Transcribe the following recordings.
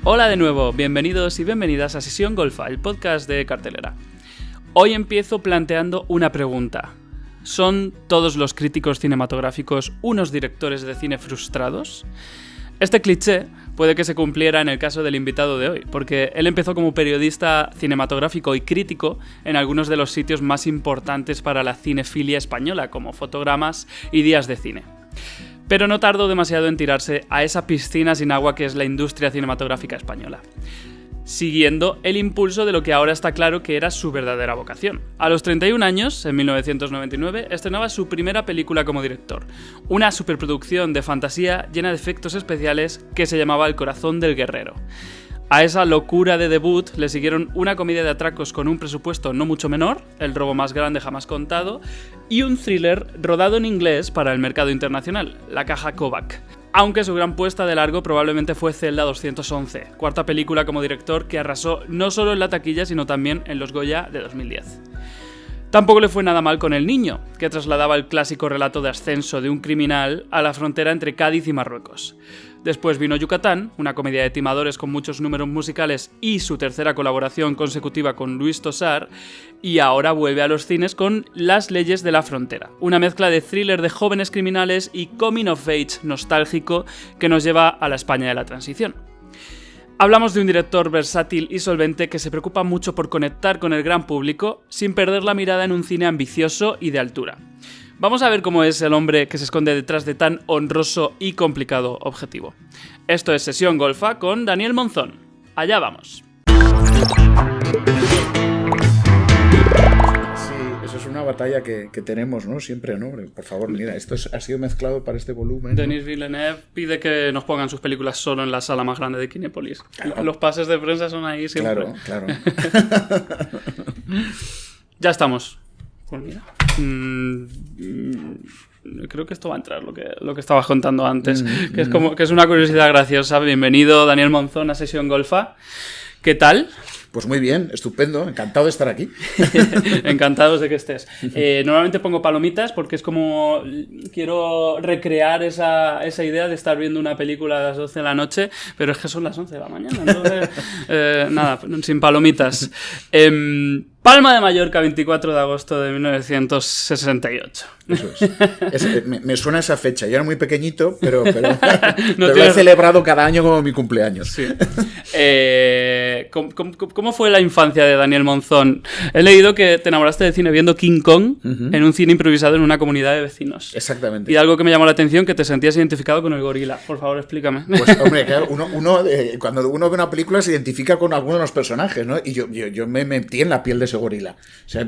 Hola de nuevo, bienvenidos y bienvenidas a Sesión Golfa, el podcast de Cartelera. Hoy empiezo planteando una pregunta. ¿Son todos los críticos cinematográficos unos directores de cine frustrados? Este cliché puede que se cumpliera en el caso del invitado de hoy, porque él empezó como periodista cinematográfico y crítico en algunos de los sitios más importantes para la cinefilia española, como Fotogramas y Días de Cine. Pero no tardó demasiado en tirarse a esa piscina sin agua que es la industria cinematográfica española, siguiendo el impulso de lo que ahora está claro que era su verdadera vocación. A los 31 años, en 1999, estrenaba su primera película como director, una superproducción de fantasía llena de efectos especiales que se llamaba El corazón del guerrero. A esa locura de debut le siguieron una comedia de atracos con un presupuesto no mucho menor, El robo más grande jamás contado, y un thriller rodado en inglés para el mercado internacional, La caja Kovac. Aunque su gran puesta de largo probablemente fue Celda 211, cuarta película como director que arrasó no solo en la taquilla sino también en los Goya de 2010. Tampoco le fue nada mal con El niño, que trasladaba el clásico relato de ascenso de un criminal a la frontera entre Cádiz y Marruecos. Después vino Yucatán, una comedia de timadores con muchos números musicales y su tercera colaboración consecutiva con Luis Tosar, y ahora vuelve a los cines con Las leyes de la frontera, una mezcla de thriller de jóvenes criminales y coming of age nostálgico que nos lleva a la España de la transición. Hablamos de un director versátil y solvente que se preocupa mucho por conectar con el gran público sin perder la mirada en un cine ambicioso y de altura. Vamos a ver cómo es el hombre que se esconde detrás de tan honroso y complicado objetivo. Esto es Sesión Golfa con Daniel Monzón. Allá vamos. Sí, eso es una batalla que tenemos, ¿no? Siempre, ¿no? Por favor, mira, esto ha sido mezclado para este volumen, ¿no? Denis Villeneuve pide que nos pongan sus películas solo en la sala más grande de Kinépolis. Claro. Los pases de prensa son ahí siempre. Claro. Ya estamos. Pues mira. Creo que esto va a entrar, lo que estabas contando antes, que es una curiosidad graciosa. Bienvenido, Daniel Monzón, a Sesión Golfa. ¿Qué tal? Pues muy bien, estupendo, encantado de estar aquí. Encantados de que estés. Normalmente pongo palomitas porque es como quiero recrear esa idea de estar viendo una película a las 12 de la noche, pero es que son las 11 de la mañana, entonces nada, sin palomitas. Palma de Mallorca, 24 de agosto de 1968. Eso es. Me suena esa fecha. Yo era muy pequeñito, pero lo he celebrado cada año como mi cumpleaños. Sí. ¿Cómo fue la infancia de Daniel Monzón? He leído que te enamoraste del cine viendo King Kong en un cine improvisado en una comunidad de vecinos. Exactamente. Y algo que me llamó la atención, que te sentías identificado con el gorila. Por favor, explícame. Pues, hombre, claro, cuando uno ve una película se identifica con alguno de los personajes, ¿no? Y yo me metí en la piel de ese gorila. O sea,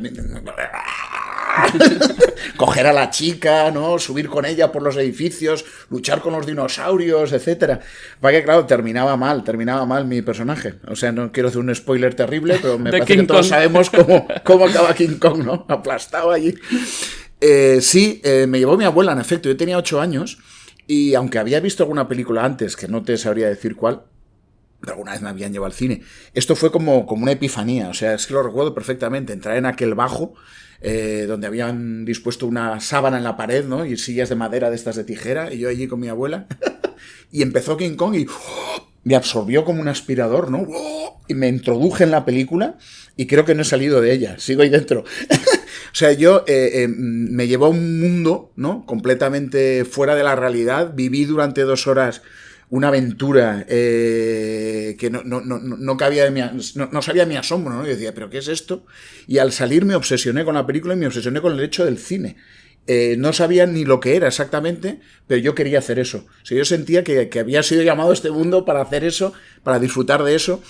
coger a la chica, ¿no? Subir con ella por los edificios, luchar con los dinosaurios, etcétera. Para que, claro, terminaba mal mi personaje. O sea, no quiero hacer un spoiler terrible, pero me parece que todos sabemos cómo acaba King Kong, ¿no? Aplastado allí. Me llevó mi abuela, en efecto. Yo tenía 8 años y aunque había visto alguna película antes, que no te sabría decir cuál, alguna vez me habían llevado al cine. Esto fue como una epifanía, o sea, es que lo recuerdo perfectamente, entrar en aquel bajo donde habían dispuesto una sábana en la pared, ¿no? Y sillas de madera de estas de tijera, y yo allí con mi abuela, y empezó King Kong y me absorbió como un aspirador, ¿no? Y me introduje en la película y creo que no he salido de ella, sigo ahí dentro. O sea, yo me llevó a un mundo, ¿no? Completamente fuera de la realidad, viví durante 2 horas una aventura que no cabía de no salía de mi asombro, ¿no? Yo decía, ¿pero qué es esto? Y al salir me obsesioné con la película y me obsesioné con el hecho del cine. No sabía ni lo que era exactamente, pero yo quería hacer eso. O sea, yo sentía que había sido llamado a este mundo para hacer eso, para disfrutar de eso.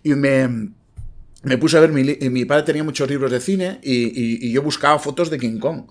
Y me puse a ver, mi padre tenía muchos libros de cine y yo buscaba fotos de King Kong.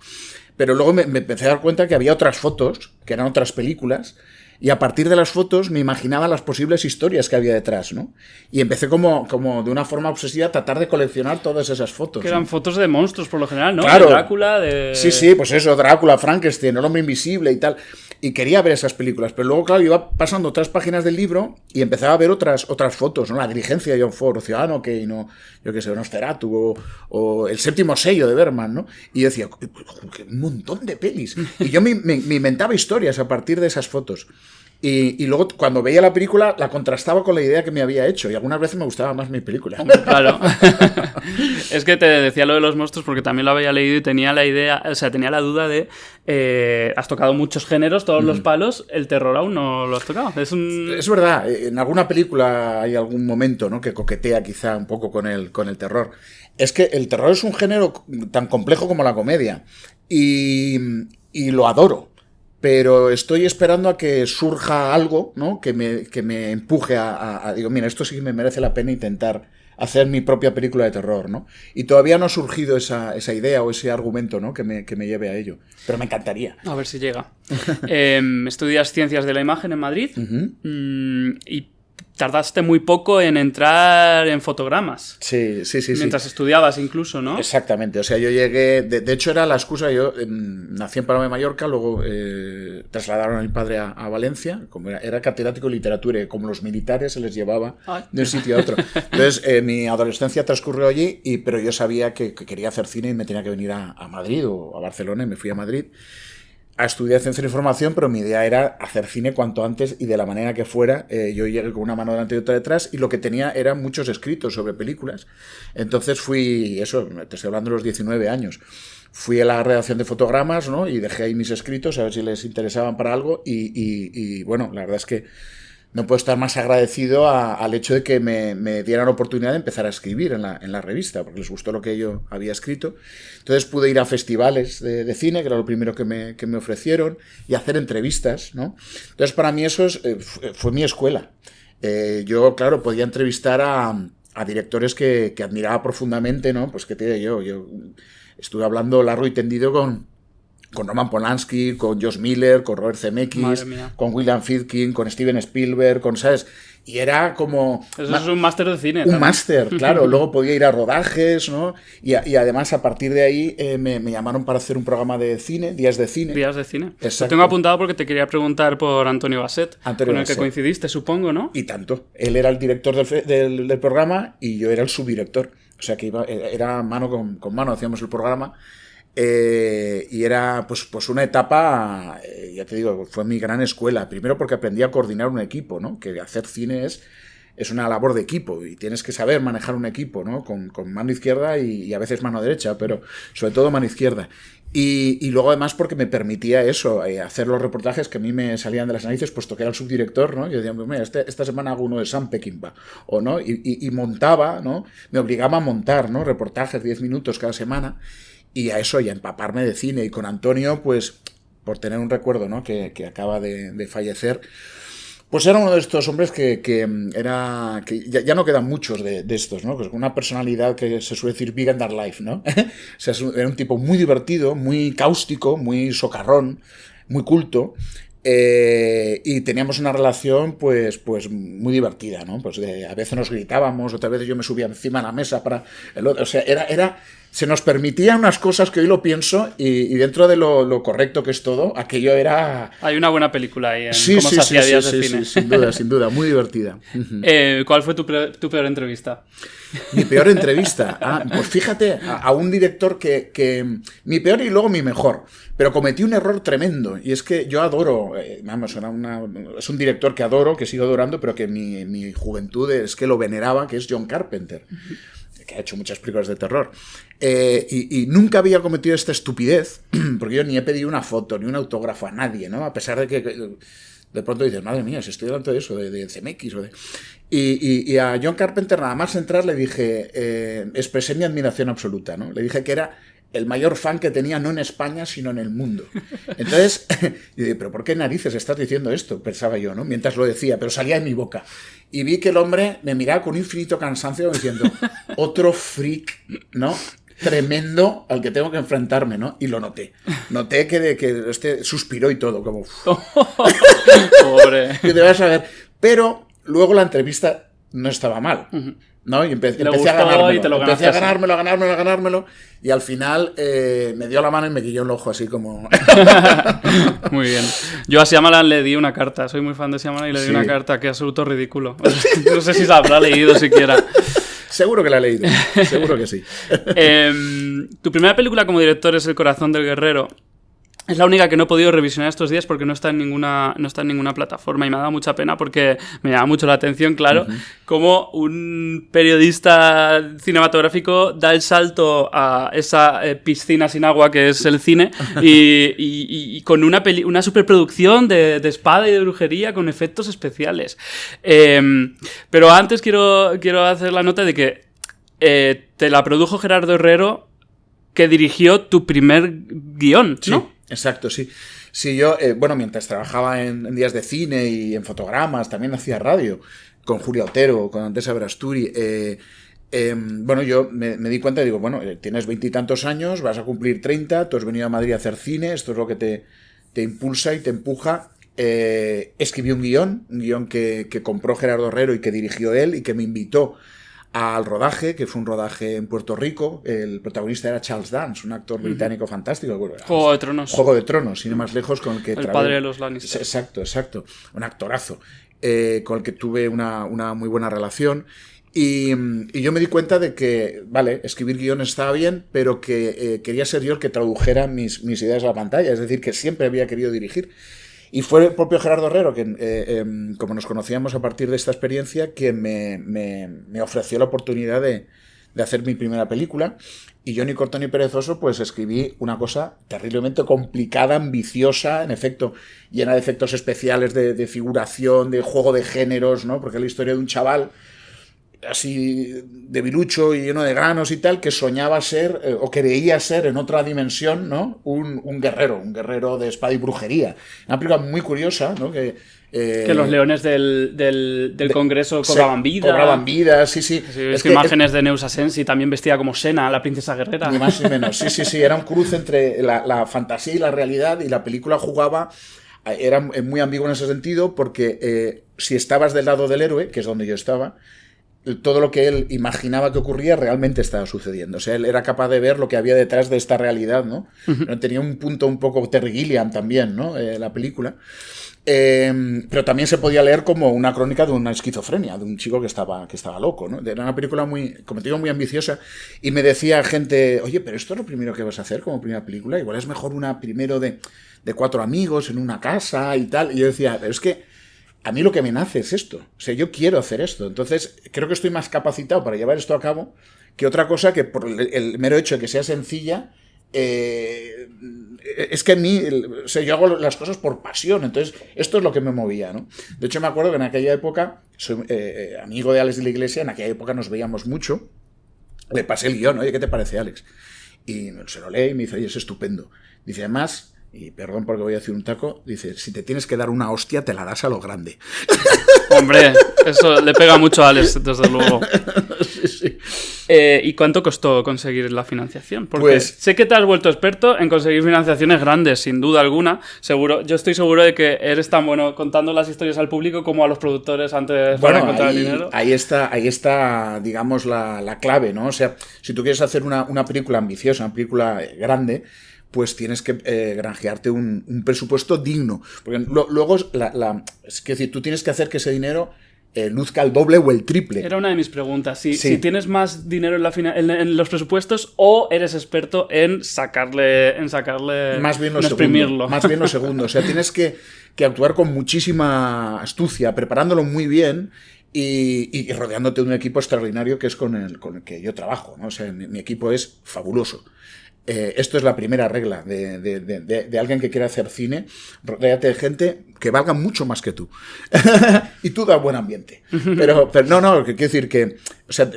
Pero luego me empecé a dar cuenta que había otras fotos, que eran otras películas, y a partir de las fotos me imaginaba las posibles historias que había detrás, ¿no? Y empecé como de una forma obsesiva a tratar de coleccionar todas esas fotos. Que eran, ¿no?, fotos de monstruos por lo general, ¿no? Claro. De Drácula, de... Sí, pues eso, Drácula, Frankenstein, El hombre invisible y tal. Y quería ver esas películas, pero luego, claro, iba pasando otras páginas del libro y empezaba a ver otras fotos, ¿no? La diligencia de John Ford, o Ciudadano Kane, ¿no? Yo qué sé, Nosferatu, o El séptimo sello de Bergman, ¿no? Y yo decía, un montón de pelis. Y yo me inventaba historias a partir de esas fotos. Y luego, cuando veía la película, la contrastaba con la idea que me había hecho. Y algunas veces me gustaba más mi película. Claro. Es que te decía lo de los monstruos porque también lo había leído y tenía la idea, o sea, tenía la duda de has tocado muchos géneros, todos los palos, el terror aún no lo has tocado. Es verdad, en alguna película hay algún momento, ¿no?, que coquetea quizá un poco con el terror. Es que el terror es un género tan complejo como la comedia. Y lo adoro. Pero estoy esperando a que surja algo, ¿no?, que me empuje digo, mira, esto sí que me merece la pena intentar hacer mi propia película de terror, ¿no? Y todavía no ha surgido esa idea o ese argumento, ¿no?, que me lleve a ello. Pero me encantaría. A ver si llega. Estudias Ciencias de la Imagen en Madrid y tardaste muy poco en entrar en fotogramas. Sí. Mientras estudiabas incluso, ¿no? Exactamente. O sea, yo llegué... De hecho, era la excusa. Yo nací en Palma de Mallorca, luego trasladaron a mi padre a Valencia. Como era catedrático de literatura, y como los militares se les llevaba de un sitio a otro. Entonces, mi adolescencia transcurrió allí, pero yo sabía que quería hacer cine y me tenía que venir a Madrid o a Barcelona, y me fui a Madrid a estudiar Ciencia de la Información, pero mi idea era hacer cine cuanto antes y de la manera que fuera. Yo llegué con una mano delante y otra detrás, y lo que tenía eran muchos escritos sobre películas. Entonces te estoy hablando de los 19 años. Fui a la redacción de Fotogramas, ¿no?, y dejé ahí mis escritos a ver si les interesaban para algo, y bueno, la verdad es que no puedo estar más agradecido al hecho de que me dieran la oportunidad de empezar a escribir en la revista, porque les gustó lo que yo había escrito. Entonces pude ir a festivales de cine, que era lo primero que me ofrecieron, y hacer entrevistas, ¿no? Entonces para mí eso fue mi escuela. Yo, claro, podía entrevistar a directores que admiraba profundamente, ¿no? Pues qué te digo yo estuve hablando largo y tendido con Roman Polanski, con Josh Miller, con Robert Zemeckis, con William Friedkin, con Steven Spielberg, ¿sabes? Y era como... Eso es un máster de cine. Un máster, claro. Luego podía ir a rodajes, ¿no? Y además, a partir de ahí, me llamaron para hacer un programa de cine, Días de Cine. Días de Cine. Exacto. Lo tengo apuntado porque te quería preguntar por Antonio Basset, con el que coincidiste, supongo, ¿no? Y tanto. Él era el director del programa y yo era el subdirector. O sea, que era mano con mano, hacíamos el programa. Y era pues una etapa, ya te digo, fue mi gran escuela. Primero porque aprendí a coordinar un equipo, ¿no? Que hacer cine es una labor de equipo y tienes que saber manejar un equipo, ¿no? Con mano izquierda y a veces mano derecha, pero sobre todo mano izquierda. Y luego además porque me permitía eso, hacer los reportajes que a mí me salían de las narices, puesto que era el subdirector, ¿no? Yo decía, pues mira, esta semana hago uno de Sam Peckinpah, o no, y montaba, ¿no? Me obligaba a montar, ¿no? Reportajes 10 minutos cada semana. Y a eso, y a empaparme de cine. Y con Antonio, pues, por tener un recuerdo, ¿no?, que acaba de fallecer, pues era uno de estos hombres que ya no quedan muchos de estos, ¿no? Pues una personalidad que se suele decir big and dark life, ¿no? O sea, era un tipo muy divertido, muy cáustico, muy socarrón, muy culto. Y teníamos una relación pues muy divertida, ¿no? Pues a veces nos gritábamos, otras veces yo me subía encima de la mesa para el otro. O sea, se nos permitían unas cosas que hoy lo pienso, y dentro de lo correcto que es todo, aquello era... Hay una buena película ahí en cómo se hacía Días de Cine. Sí, sin duda, muy divertida. ¿Cuál fue tu peor entrevista? Mi peor entrevista. Pues fíjate, a un director que mi peor y luego mi mejor. Pero cometí un error tremendo. Y es que yo adoro, es un director que adoro, que sigo adorando, pero que mi juventud es que lo veneraba, que es John Carpenter, que ha hecho muchas películas de terror. Y nunca había cometido esta estupidez, porque yo ni he pedido una foto, ni un autógrafo a nadie, ¿no? A pesar de que de pronto dices, madre mía, si estoy hablando de eso, de CMX o de... Y a John Carpenter, nada más entrar, le dije, expresé mi admiración absoluta, ¿no? Le dije que era el mayor fan que tenía, no en España, sino en el mundo. Entonces, yo dije, ¿pero por qué narices estás diciendo esto? Pensaba yo, ¿no? Mientras lo decía, pero salía de mi boca. Y vi que el hombre me miraba con infinito cansancio diciendo, otro freak, ¿no? Tremendo al que tengo que enfrentarme, ¿no? Y lo noté. Noté que suspiró y todo, como... Pobre. Y te vas a ver. Pero luego la entrevista no estaba mal. ¿No? Y empecé a ganármelo. Y al final me dio la mano y me guilló el ojo así como... Muy bien. Yo a Shyamalan le di una carta. Soy muy fan de Shyamalan y le di una carta. Qué absoluto ridículo. No sé si se habrá leído siquiera. Seguro que la he leído. Seguro que sí. Tu primera película como director es El corazón del guerrero. Es la única que no he podido revisionar estos días porque no está en ninguna plataforma y me ha dado mucha pena porque me llama mucho la atención, claro, cómo un periodista cinematográfico da el salto a esa piscina sin agua que es el cine y con una superproducción de espada y de brujería con efectos especiales. Pero antes quiero hacer la nota de que te la produjo Gerardo Herrero, que dirigió tu primer guión, ¿no? Sí. Exacto, sí. Sí, yo, mientras trabajaba en días de cine y en fotogramas, también hacía radio con Julia Otero, con Antesa Verasturi. Yo me di cuenta y digo, tienes 20 y tantos años, vas a cumplir 30, tú has venido a Madrid a hacer cine, esto es lo que te impulsa y te empuja. Escribí un guión que compró Gerardo Herrero y que dirigió él y que me invitó al rodaje, que fue un rodaje en Puerto Rico. El protagonista era Charles Dance, un actor británico fantástico. Juego de Tronos. Juego de Tronos, sin ir más lejos, con el que... El padre de los Lannister. Exacto. Un actorazo, con el que tuve una muy buena relación. Y yo me di cuenta de que, escribir guiones estaba bien, pero que quería ser yo el que tradujera mis ideas a la pantalla. Es decir, que siempre había querido dirigir. Y fue el propio Gerardo Herrero, que como nos conocíamos a partir de esta experiencia, que me ofreció la oportunidad de hacer mi primera película. Y yo, ni corto ni perezoso, pues escribí una cosa terriblemente complicada, ambiciosa, en efecto, llena de efectos especiales, de figuración, de juego de géneros, ¿no? Porque es la historia de un chaval así debilucho y lleno de granos y tal, que soñaba ser, o creía ser en otra dimensión, ¿no? Un guerrero de espada y brujería. Una película muy curiosa, ¿no? Que los leones del Congreso cobraban vida. Cobraban vida, sí. Es que imágenes de Neus Asensi, también vestida como Senna, la princesa guerrera. Ni más ni menos, sí. Era un cruce entre la fantasía y la realidad, y la película era muy ambigua en ese sentido, porque si estabas del lado del héroe, que es donde yo estaba, todo lo que él imaginaba que ocurría realmente estaba sucediendo. O sea, él era capaz de ver lo que había detrás de esta realidad, ¿no? Tenía un punto un poco Terry Gilliam también, ¿no? La película. Pero también se podía leer como una crónica de una esquizofrenia, de un chico que estaba loco, ¿no? Era una película como te digo, muy ambiciosa. Y me decía gente, oye, pero esto es lo primero que vas a hacer como primera película. Igual es mejor una primero de 4 amigos en una casa y tal. Y yo decía, pero es que a mí lo que me nace es esto. O sea, yo quiero hacer esto. Entonces, creo que estoy más capacitado para llevar esto a cabo que otra cosa, que por el mero hecho de que sea sencilla, es que a mí, yo hago las cosas por pasión. Entonces, esto es lo que me movía, ¿no? De hecho, me acuerdo que en aquella época, soy amigo de Alex de la Iglesia, en aquella época nos veíamos mucho. Le pasé el guión, oye, ¿qué te parece, Alex? Y se lo lee y me dice, oye, es estupendo. Dice, además... Y perdón porque voy a decir un taco, dice, si te tienes que dar una hostia, te la das a lo grande. Hombre, eso le pega mucho a Alex, desde luego. Sí. ¿Y cuánto costó conseguir la financiación? Porque sé que te has vuelto experto en conseguir financiaciones grandes, sin duda alguna. Yo estoy seguro de que eres tan bueno contando las historias al público como a los productores antes para encontrar el dinero. Ahí está, digamos, la clave, ¿no? O sea, si tú quieres hacer una película ambiciosa, una película grande, pues tienes que granjearte un presupuesto digno. Porque luego, es decir, tú tienes que hacer que ese dinero luzca el doble o el triple. Era una de mis preguntas. Si tienes más dinero en los presupuestos, o eres experto en sacarle más bien lo exprimirlo. Más bien lo segundo. O sea, tienes que actuar con muchísima astucia, preparándolo muy bien y rodeándote de un equipo extraordinario, que es con el que yo trabajo, ¿no? O sea, mi equipo es fabuloso. Esto es la primera regla de alguien que quiere hacer cine. Rodéate de gente que valga mucho más que tú. Y tú da buen ambiente. Pero no, que quiero decir que, o sea,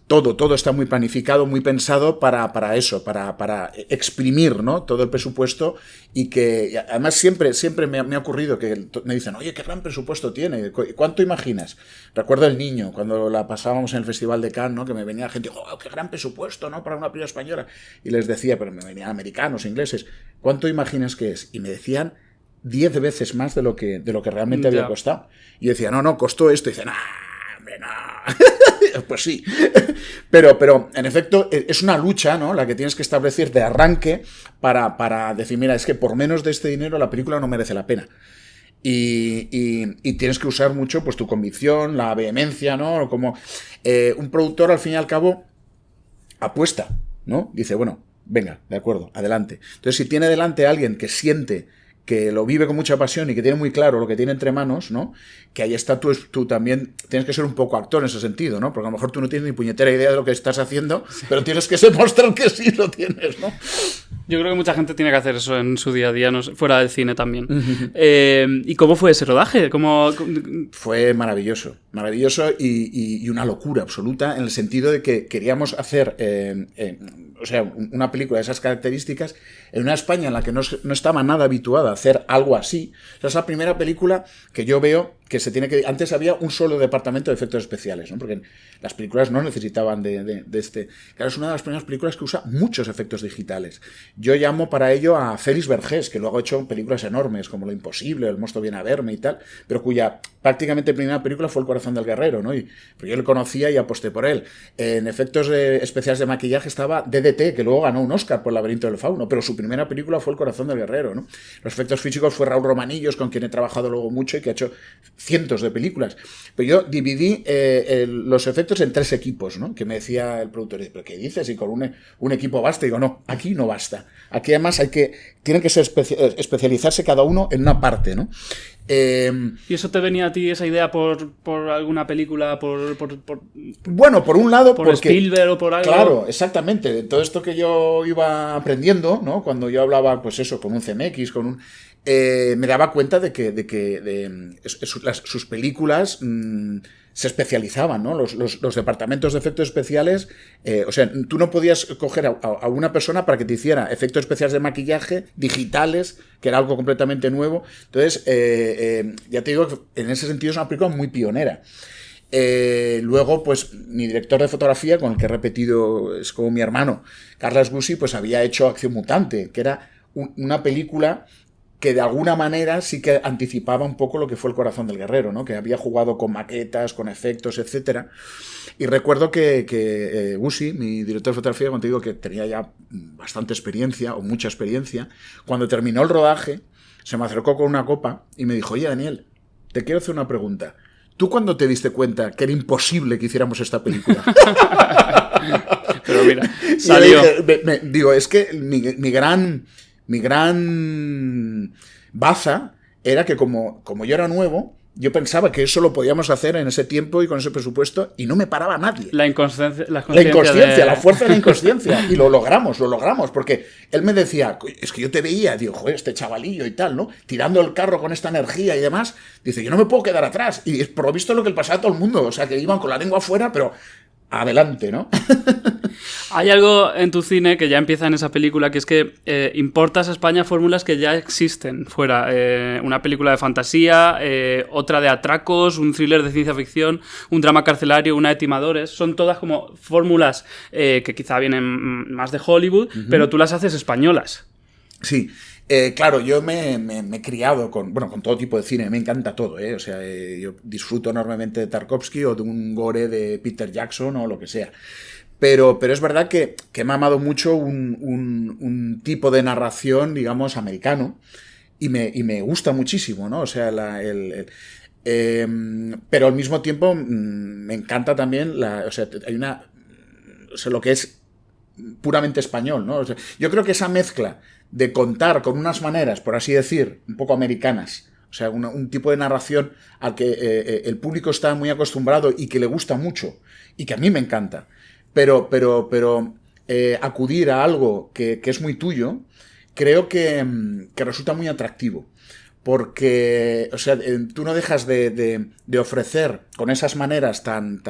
todo está muy planificado, muy pensado para eso, para exprimir, ¿no? Todo el presupuesto. Y que además siempre me ha ocurrido que me dicen, oye, qué gran presupuesto tiene, ¿cuánto imaginas? Recuerdo El Niño, cuando la pasábamos en el Festival de Cannes, ¿no? Que me venía gente, oh, qué gran presupuesto, ¿no? Para una película española. Y les decía, pero me venían americanos, ingleses, ¿cuánto imaginas que es? Y me decían 10 veces más de lo que realmente había costado. Y yo decía, no, costó esto. Y dicen, hombre, no. Pues sí. Pero en efecto es una lucha, ¿no? La que tienes que establecer de arranque para decir, mira, es que por menos de este dinero la película no merece la pena. Y tienes que usar mucho, pues, tu convicción, la vehemencia, ¿no? Como un productor, al fin y al cabo, apuesta, ¿no? Dice, bueno, venga, de acuerdo, adelante. Entonces, si tiene delante a alguien que siente, que lo vive con mucha pasión y que tiene muy claro lo que tiene entre manos, ¿no? Que ahí está tú también tienes que ser un poco actor en ese sentido, ¿no? Porque a lo mejor tú no tienes ni puñetera idea de lo que estás haciendo, pero tienes que demostrar que sí lo tienes, ¿no? Yo creo que mucha gente tiene que hacer eso en su día a día, no sé, fuera del cine también. ¿Y cómo fue ese rodaje? Fue maravilloso, maravilloso y una locura absoluta en el sentido de que queríamos hacer o sea, una película de esas características en una España en la que no estaba nada habituada a hacer algo así. O sea, es la primera película que yo veo que se tiene que... Antes había un solo departamento de efectos especiales, ¿no? Porque las películas no necesitaban de este... Claro, es una de las primeras películas que usa muchos efectos digitales. Yo llamo para ello a Félix Vergés, que luego ha hecho películas enormes como Lo Imposible, El monstruo viene a verme y tal, pero cuya prácticamente primera película fue El corazón del guerrero, ¿no? Pero yo le conocía y aposté por él. En efectos especiales de maquillaje estaba DDT, que luego ganó un Oscar por El laberinto del fauno, pero su primera película fue El corazón del guerrero, ¿no? Los efectos físicos fue Raúl Romanillos, con quien he trabajado luego mucho y que ha hecho cientos de películas. Pero yo dividí los efectos en 3 equipos, ¿no? Que me decía el productor, ¿pero qué dices? Y con un equipo basta. Y digo, no, aquí no basta. Aquí además tienen que especializarse cada uno en una parte, ¿no? ¿Y eso te venía a ti, esa idea, por alguna película, bueno, por un lado, por porque Spielberg o por algo? Claro, exactamente. De todo esto que yo iba aprendiendo, ¿no? Cuando yo hablaba, pues eso, con un CMX, me daba cuenta de que sus películas se especializaban, ¿no? Los departamentos de efectos especiales, o sea, tú no podías coger a una persona para que te hiciera efectos especiales de maquillaje digitales, que era algo completamente nuevo. Entonces, ya te digo, en ese sentido es una película muy pionera. Luego, pues, mi director de fotografía, con el que he repetido, es como mi hermano, Carles Gusi, pues había hecho Acción Mutante, que era una película que de alguna manera sí que anticipaba un poco lo que fue El corazón del guerrero, ¿no? Que había jugado con maquetas, con efectos, etcétera. Y recuerdo que Gusi, mi director de fotografía, cuando te digo que tenía ya bastante experiencia, o mucha experiencia, cuando terminó el rodaje, se me acercó con una copa y me dijo, oye, Daniel, te quiero hacer una pregunta. ¿Tú cuándo te diste cuenta que era imposible que hiciéramos esta película? Pero mira, salió. Digo, es que mi gran baza era que como yo era nuevo, yo pensaba que eso lo podíamos hacer en ese tiempo y con ese presupuesto y no me paraba nadie. La inconsciencia, la fuerza de la inconsciencia. Y lo logramos, porque él me decía, es que yo te veía, digo, joder, este chavalillo y tal, ¿no? Tirando el carro con esta energía y demás. Dice, yo no me puedo quedar atrás. Y es por lo visto lo que le pasaba a todo el mundo. O sea, que iban con la lengua afuera, pero adelante, ¿no? Hay algo en tu cine que ya empieza en esa película, que es que importas a España fórmulas que ya existen fuera. Una película de fantasía, otra de atracos, un thriller de ciencia ficción, un drama carcelario, una de timadores. Son todas como fórmulas que quizá vienen más de Hollywood, pero tú las haces españolas. Sí. Claro, yo me he criado con todo tipo de cine, me encanta todo, O sea, yo disfruto enormemente de Tarkovsky o de un gore de Peter Jackson o lo que sea. Pero es verdad que me ha amado mucho un tipo de narración, digamos, americano, y me gusta muchísimo, ¿no? O sea, pero al mismo tiempo me encanta también hay lo que es puramente español, ¿no? O sea, yo creo que esa mezcla de contar con unas maneras, por así decir, un poco americanas, o sea, un tipo de narración al que el público está muy acostumbrado y que le gusta mucho, y que a mí me encanta, pero acudir a algo que es muy tuyo, creo que resulta muy atractivo. Porque, o sea, tú no dejas de ofrecer con esas maneras tan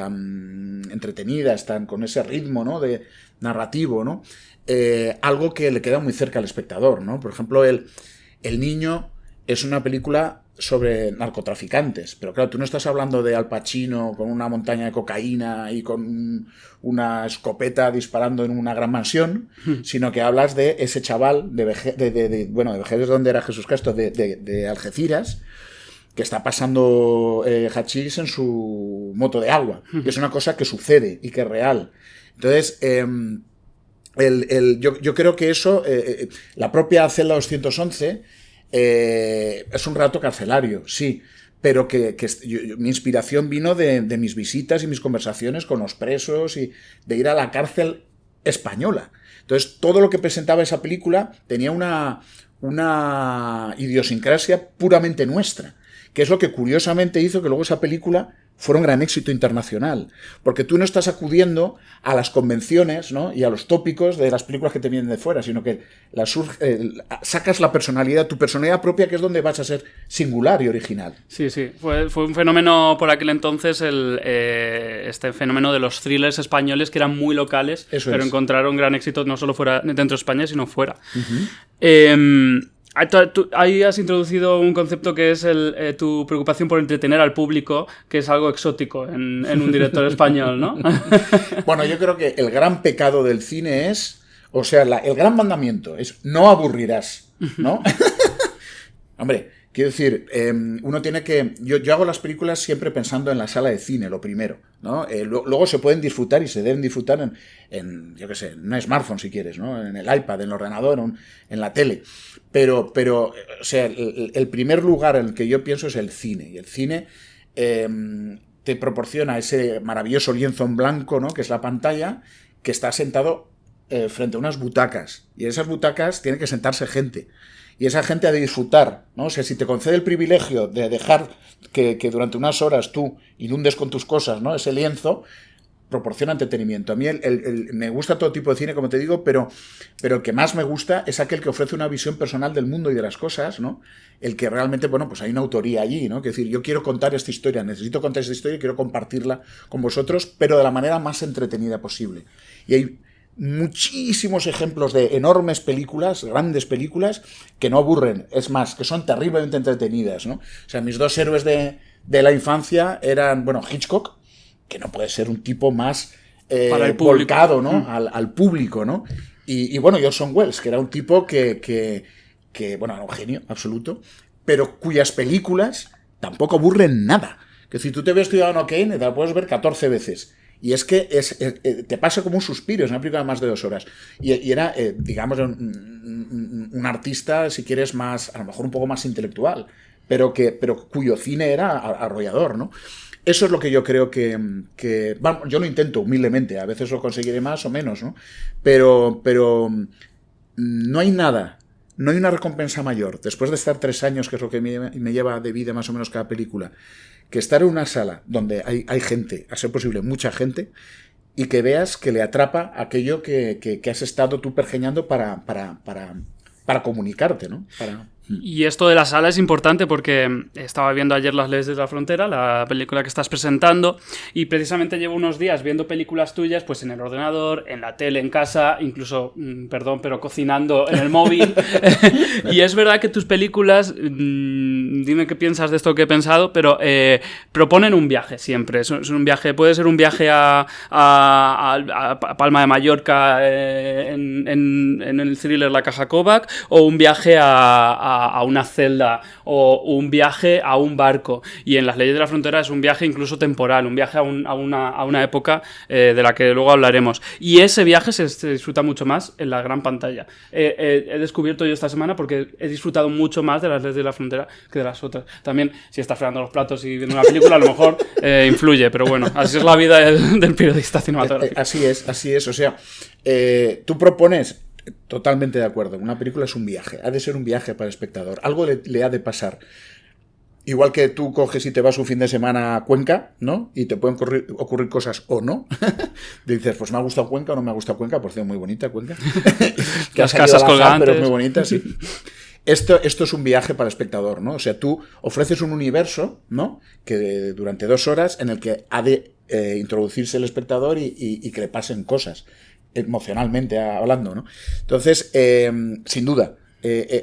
entretenidas, con ese ritmo, ¿no? De narrativo, ¿no? Algo que le queda muy cerca al espectador, ¿no? Por ejemplo, El Niño es una película sobre narcotraficantes, pero claro, tú no estás hablando de Al Pacino con una montaña de cocaína y con una escopeta disparando en una gran mansión, sino que hablas de ese chaval de Vejeres, donde era Jesús Castro, de Algeciras, que está pasando hachís en su moto de agua, que es una cosa que sucede y que es real. Entonces, yo creo que eso, la propia celda 211, es un relato carcelario, sí, pero mi inspiración vino de mis visitas y mis conversaciones con los presos y de ir a la cárcel española. Entonces, todo lo que presentaba esa película tenía una idiosincrasia puramente nuestra, que es lo que curiosamente hizo que luego esa película fuera un gran éxito internacional, porque tú no estás acudiendo a las convenciones, ¿no? Y a los tópicos de las películas que te vienen de fuera, sino que sacas la personalidad, tu personalidad propia, que es donde vas a ser singular y original. Sí, fue un fenómeno por aquel entonces, este fenómeno de los thrillers españoles que eran muy locales, pero encontraron gran éxito no solo fuera dentro de España, sino fuera. Uh-huh. Ahí has introducido un concepto que es tu preocupación por entretener al público, que es algo exótico en un director español, ¿no? Bueno, yo creo que el gran pecado del cine es, o sea, el gran mandamiento es no aburrirás, ¿no? Hombre, quiero decir, uno tiene que... Yo hago las películas siempre pensando en la sala de cine, lo primero, ¿no? Luego se pueden disfrutar y se deben disfrutar en yo qué sé, en un smartphone si quieres, ¿no? En el iPad, en el ordenador, en la tele. Pero o sea, el primer lugar en el que yo pienso es el cine. Y el cine te proporciona ese maravilloso lienzo en blanco, ¿no? Que es la pantalla, que está sentado frente a unas butacas. Y en esas butacas tiene que sentarse gente. Y esa gente ha de disfrutar, ¿no? O sea, si te concede el privilegio de dejar que durante unas horas tú inundes con tus cosas, ¿no? Ese lienzo proporciona entretenimiento. A mí me gusta todo tipo de cine, como te digo, pero el que más me gusta es aquel que ofrece una visión personal del mundo y de las cosas, ¿no? El que realmente, bueno, pues hay una autoría allí, ¿no? Es decir, yo quiero contar esta historia, necesito contar esta historia y quiero compartirla con vosotros, pero de la manera más entretenida posible. Y hay muchísimos ejemplos de enormes películas, grandes películas, que no aburren, es más, que son terriblemente entretenidas, ¿no? O sea, mis dos héroes de la infancia eran, bueno, Hitchcock, que no puede ser un tipo más volcado, ¿no? Al público, ¿no? Y bueno, Orson Welles, que era un tipo que bueno, era un genio absoluto, pero cuyas películas tampoco aburren nada. Que si tú te ves Ciudadano Kane, te la puedes ver 14 veces. Y es que te pasa como un suspiro, es una película de más de 2 horas. Y era, digamos, un artista, si quieres, más, a lo mejor un poco más intelectual, pero cuyo cine era arrollador, ¿no? Eso es lo que yo creo que bueno, yo lo intento humildemente, a veces lo conseguiré más o menos, ¿no? Pero no hay nada, no hay una recompensa mayor, después de estar 3 años, que es lo que me lleva de vida más o menos cada película, que estar en una sala donde hay gente, a ser posible mucha gente, y que veas que le atrapa aquello que has estado tú pergeñando para comunicarte, ¿no? Y esto de la sala es importante porque estaba viendo ayer Las leyes de la frontera, la película que estás presentando, y precisamente llevo unos días viendo películas tuyas pues en el ordenador, en la tele, en casa, incluso, perdón, pero cocinando en el móvil. Y es verdad que tus películas, dime qué piensas de esto que he pensado, pero proponen un viaje siempre. Es un viaje, puede ser un viaje a Palma de Mallorca en el thriller La Caja Kovac, o un viaje a una celda, o un viaje a un barco. Y en Las leyes de la frontera es un viaje incluso temporal, un viaje a una época de la que luego hablaremos. Y ese viaje se disfruta mucho más en la gran pantalla. He descubierto yo esta semana, porque he disfrutado mucho más de Las leyes de la frontera que de las otras. También, si estás fregando los platos y viendo una película, a lo mejor influye, pero bueno, así es la vida del periodista cinematográfico. Así es. O sea, tú propones... Totalmente de acuerdo. Una película es un viaje. Ha de ser un viaje para el espectador. Algo le ha de pasar. Igual que tú coges y te vas un fin de semana a Cuenca, ¿no? Y te pueden ocurrir cosas o no. Dices, pues me ha gustado Cuenca o no me ha gustado Cuenca. Por cierto, muy bonita Cuenca. Que las casas colgantes. Pero es muy bonita, sí. Esto es un viaje para el espectador, ¿no? O sea, tú ofreces un universo, ¿no? Que durante 2 horas en el que ha de introducirse el espectador y que le pasen cosas, emocionalmente hablando, ¿no? Entonces, sin duda,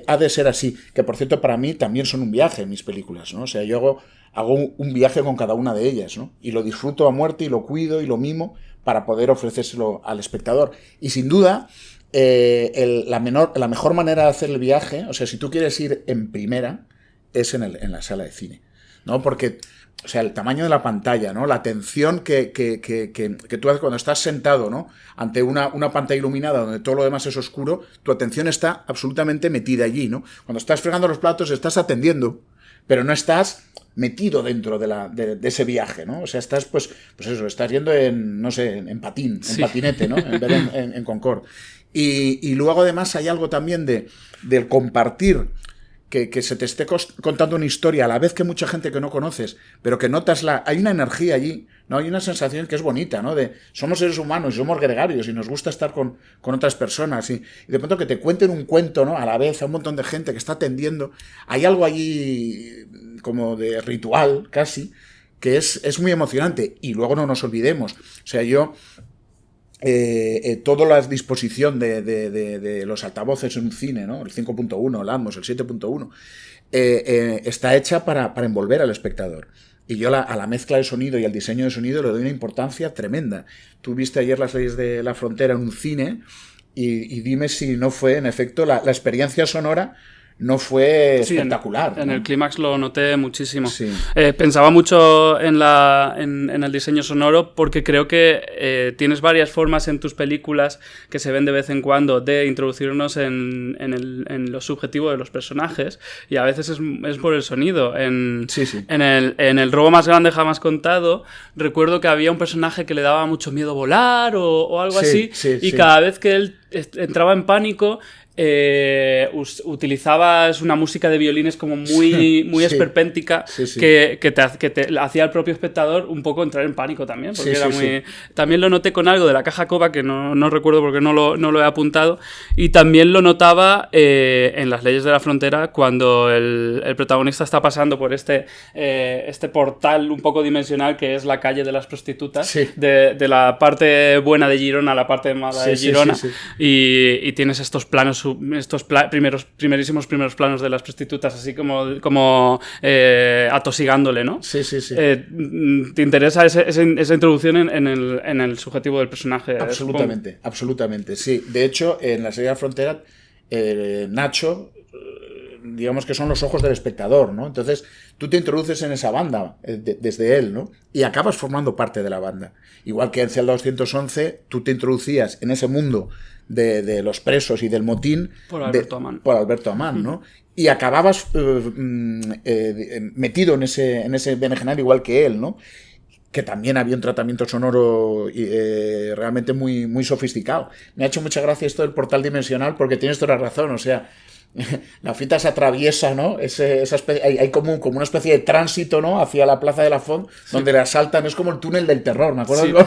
ha de ser así. Que, por cierto, para mí también son un viaje mis películas, ¿no? O sea, yo hago un viaje con cada una de ellas, ¿no? Y lo disfruto a muerte y lo cuido y lo mimo para poder ofrecérselo al espectador. Y sin duda, la mejor manera de hacer el viaje, o sea, si tú quieres ir en primera, es en la sala de cine, ¿no? Porque... O sea, el tamaño de la pantalla, ¿no? La atención que tú haces cuando estás sentado, ¿no? Ante una pantalla iluminada donde todo lo demás es oscuro, tu atención está absolutamente metida allí, ¿no? Cuando estás fregando los platos estás atendiendo, pero no estás metido dentro de ese viaje, ¿no? O sea, estás, pues eso, estás yendo en, no sé, en patinete, ¿no? En vez de en Concorde. Y luego, además, hay algo también del compartir, que se te esté contando una historia a la vez que mucha gente que no conoces, pero que notas hay una energía allí, ¿no? Hay una sensación que es bonita, ¿no? Somos seres humanos y somos gregarios y nos gusta estar con otras personas y de pronto que te cuenten un cuento, ¿no? A la vez a un montón de gente que está atendiendo. Hay algo allí como de ritual, casi, que es muy emocionante. Y luego no nos olvidemos. O sea, toda la disposición de los altavoces en un cine, ¿no? El 5.1, el Atmos, el 7.1, está hecha para envolver al espectador. Y yo a la mezcla de sonido y al diseño de sonido le doy una importancia tremenda. Tú viste ayer Las leyes de la frontera en un cine y dime si no fue, en efecto, la experiencia sonora no fue espectacular. En el clímax lo noté muchísimo. Sí. Pensaba mucho en el diseño sonoro porque creo que tienes varias formas en tus películas que se ven de vez en cuando de introducirnos en lo subjetivo de los personajes y a veces es por el sonido. En el robo más grande jamás contado recuerdo que había un personaje que le daba mucho miedo volar o algo así y cada vez que él entraba en pánico utilizabas una música de violines como muy esperpéntica que te hacía al propio espectador un poco entrar en pánico también porque era muy... También lo noté con algo de la caja Kovacs que no recuerdo porque no lo he apuntado y también lo notaba en Las leyes de la frontera cuando el protagonista está pasando por este portal un poco dimensional que es la calle de las prostitutas de la parte buena de Girona a la parte mala de Girona y tienes estos planos primerísimos planos de las prostitutas así como atosigándole, ¿no? ¿Te interesa esa introducción en el subjetivo del personaje? Absolutamente, sí. De hecho, en La serie de la frontera, Nacho, digamos que son los ojos del espectador, ¿no? Entonces, tú te introduces en esa banda desde él, ¿no? Y acabas formando parte de la banda. Igual que en Celda 211, tú te introducías en ese mundo de los presos y del motín por Alberto Amán, ¿no? Y acababas metido en ese berenjenal igual que él, ¿no? Que también había un tratamiento sonoro realmente muy, muy sofisticado. Me ha hecho mucha gracia esto del portal dimensional porque tienes toda la razón, o sea, la cinta se atraviesa, ¿no? Hay como una especie de tránsito, ¿no? Hacia la Plaza de la Font, donde le asaltan, es como el túnel del terror, ¿me acuerdo? Me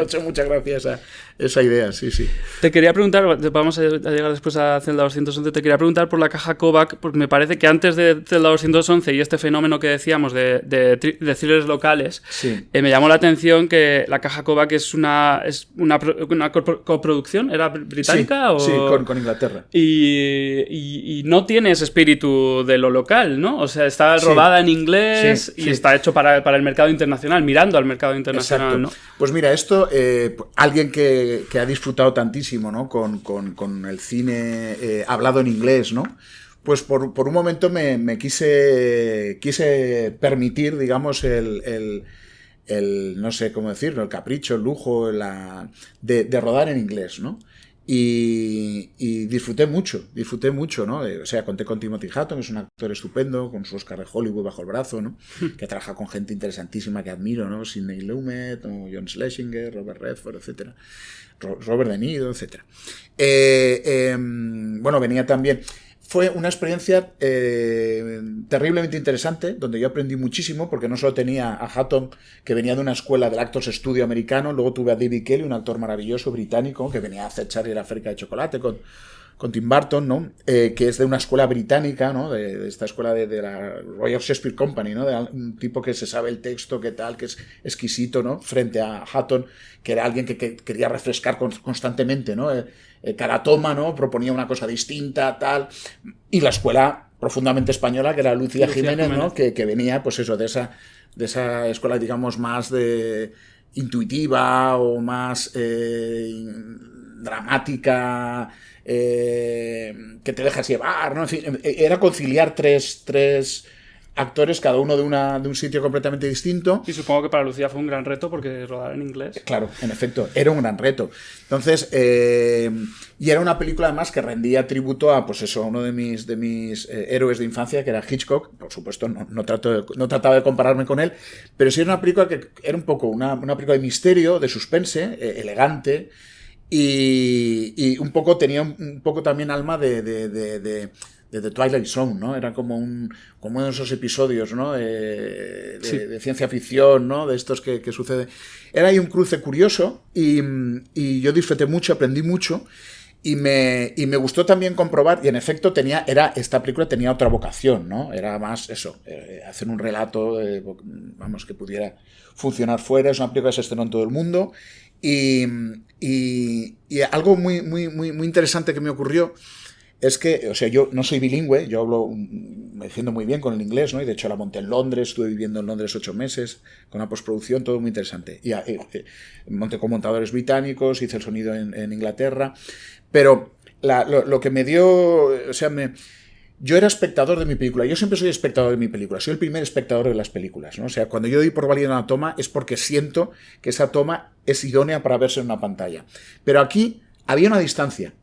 ha hecho mucha gracia esa idea, sí. Te quería preguntar, vamos a llegar después a Celda 211, te quería preguntar por la caja Kovacs, porque me parece que antes de Celda 211 y este fenómeno que decíamos de thrillers locales, me llamó la atención que la caja Kovacs es una coproducción, ¿era británica? Sí, con Inglaterra. Y no tiene ese espíritu de lo local, ¿no? O sea, está rodada en inglés y está hecho para el mercado internacional, mirando al mercado internacional, ¿no? Pues mira, esto, alguien que ha disfrutado tantísimo, ¿no? Con el cine hablado en inglés, ¿no? Pues por un momento me quise permitir, digamos, el no sé cómo decirlo, el capricho, el lujo, de rodar en inglés, ¿no? Y disfruté mucho, ¿no? O sea, conté con Timothy Hutton, que es un actor estupendo, con su Oscar de Hollywood bajo el brazo, ¿no? Que trabaja con gente interesantísima que admiro, ¿no? Sidney Lumet, ¿no? John Schlesinger, Robert Redford, etcétera. Robert De Niro, etcétera. Bueno, venía también... Fue una experiencia terriblemente interesante, donde yo aprendí muchísimo, porque no solo tenía a Hutton, que venía de una escuela del Actors Studio americano, luego tuve a David Kelly, un actor maravilloso británico, que venía a hacer Charlie y la fábrica de chocolate con Tim Burton, ¿no? Que es de una escuela británica, ¿no? De esta escuela de la Royal Shakespeare Company, ¿no? De un tipo que se sabe el texto, que tal, que es exquisito, ¿no? Frente a Hutton, que era alguien que quería refrescar constantemente, ¿no? Cada toma, ¿no? Proponía una cosa distinta, tal. Y la escuela profundamente española, que era Lucía Jiménez, ¿no? Que venía, pues eso, de esa escuela, digamos, más intuitiva o más dramática, que te dejas llevar, ¿no? En fin, era conciliar tres actores, cada uno de un sitio completamente distinto. Y supongo que para Lucía fue un gran reto porque rodar en inglés. Claro, en efecto, era un gran reto. Entonces, y era una película además que rendía tributo a, pues eso, a uno de mis héroes de infancia, que era Hitchcock. Por supuesto, no trataba de compararme con él, pero sí era una película que era un poco una película de misterio, de suspense, elegante, y un poco tenía un poco también alma de The Twilight Zone, ¿no? Era como uno de esos episodios, ¿no? De ciencia ficción, ¿no? De estos que sucede. Era ahí un cruce curioso y yo disfruté mucho, aprendí mucho y me gustó también comprobar, y en efecto esta película tenía otra vocación, ¿no? Era más eso, hacer un relato, vamos, que pudiera funcionar fuera. Es una película que se estrenó en todo el mundo y algo muy, muy, muy, muy interesante que me ocurrió es que, o sea, yo no soy bilingüe, yo me defiendo muy bien con el inglés, ¿no? Y de hecho la monté en Londres, estuve viviendo en Londres 8 meses, con la postproducción, todo muy interesante. Y monté con montadores británicos, hice el sonido en Inglaterra, pero lo que me dio, o sea, yo era espectador de mi película, yo siempre soy espectador de mi película, soy el primer espectador de las películas, ¿no? O sea, cuando yo doy por válida una toma es porque siento que esa toma es idónea para verse en una pantalla. Pero aquí había una distancia,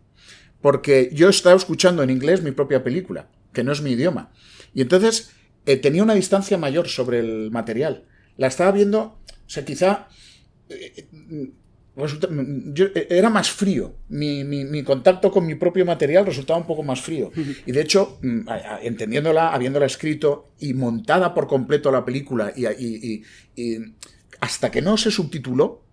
porque yo estaba escuchando en inglés mi propia película, que no es mi idioma. Y entonces tenía una distancia mayor sobre el material. La estaba viendo, o sea, quizá era más frío. Mi contacto con mi propio material resultaba un poco más frío. Y de hecho, entendiéndola, habiéndola escrito y montada por completo la película, y hasta que no se subtituló,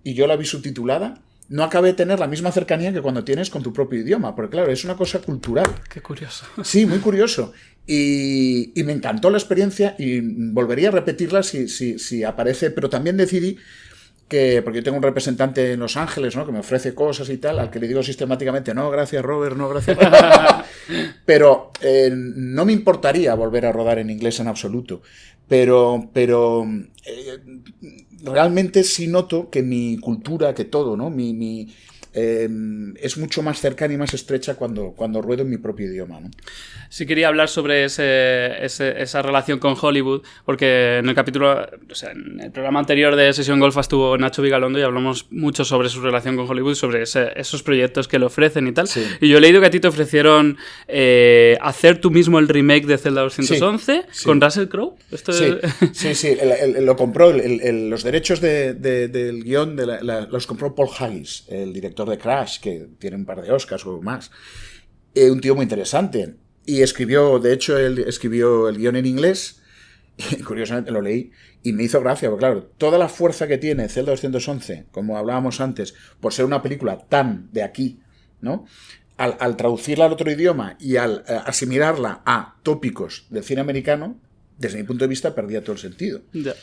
y yo la vi subtitulada, no acabé de tener la misma cercanía que cuando tienes con tu propio idioma, porque claro, es una cosa cultural. Qué curioso. Sí, muy curioso. Y me encantó la experiencia y volvería a repetirla si aparece, pero también decidí porque yo tengo un representante en Los Ángeles, ¿no? Que me ofrece cosas y tal, al que le digo sistemáticamente, no, gracias Robert, no, gracias. Pero no me importaría volver a rodar en inglés en absoluto. Pero realmente sí noto que mi cultura, que todo, ¿no? Es mucho más cercana y más estrecha cuando ruedo en mi propio idioma, ¿no? Sí quería hablar sobre esa relación con Hollywood, porque en el capítulo, o sea, en el programa anterior de Sesión Golfa estuvo Nacho Vigalondo y hablamos mucho sobre su relación con Hollywood, sobre esos proyectos que le ofrecen y tal. Sí. Y yo he leído que a ti te ofrecieron hacer tú mismo el remake de Zelda 211 con Russell Crowe. Sí. Lo compró, los derechos del guión los compró Paul Haggis, el director de Crash, que tiene un par de Oscars o más. Un tío muy interesante. Y de hecho, él escribió el guión en inglés, y curiosamente lo leí, y me hizo gracia, porque claro, toda la fuerza que tiene Zelda 211, como hablábamos antes, por ser una película tan de aquí, ¿no? Al traducirla al otro idioma y al asimilarla a tópicos del cine americano, desde mi punto de vista, perdía todo el sentido. Yeah.